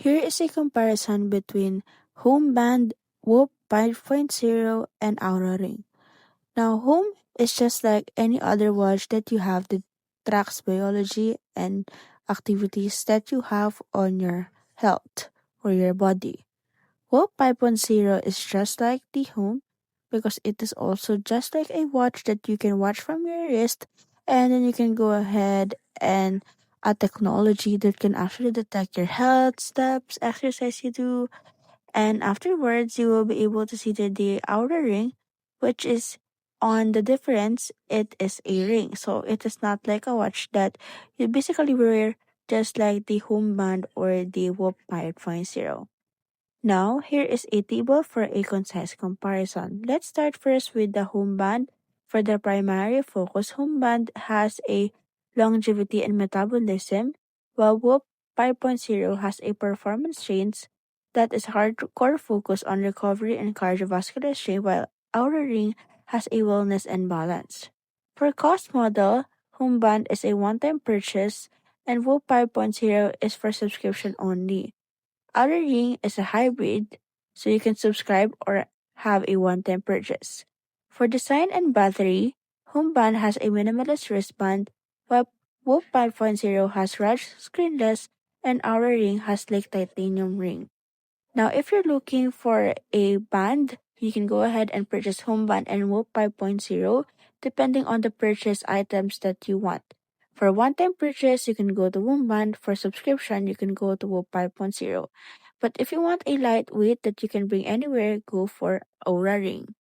Here is a comparison between Home Band, Whoop 5.0, and Aura Ring. Now, Home is just like any other watch that you have that tracks biology and activities that you have on your health or your body. Whoop 5.0 is just like the Home because it is also just like a watch that you can watch from your wrist, and then you can go ahead and a technology that can actually detect your health, steps, exercise you do, and afterwards you will be able to see the outer ring, which is on the difference. It is a ring, so it is not like a watch that you basically wear just like the Home Band or the Whoop 5.0. Now, here is a table for a concise comparison. Let's start first with the home band. For the primary focus, home band has a longevity and metabolism, while Whoop 5.0 has a performance change that is hardcore focus on recovery and cardiovascular strain, while Oura Ring has a wellness and balance. For cost model, home band is a one-time purchase, and Whoop 5.0 is for subscription only. Outer Ring is a hybrid, so you can subscribe or have a one-time purchase. For design and battery, Home Band has a minimalist wristband, while Whoop 5.0 has rush screenless, and Outer Ring has sleek titanium ring. Now, if you're looking for a band, you can go ahead and purchase Home Band and Whoop 5.0 depending on the purchase items that you want. For one-time purchase, you can go to Home Band. For subscription, you can go to Whoop 5.0. But if you want a lightweight that you can bring anywhere, go for Oura Ring.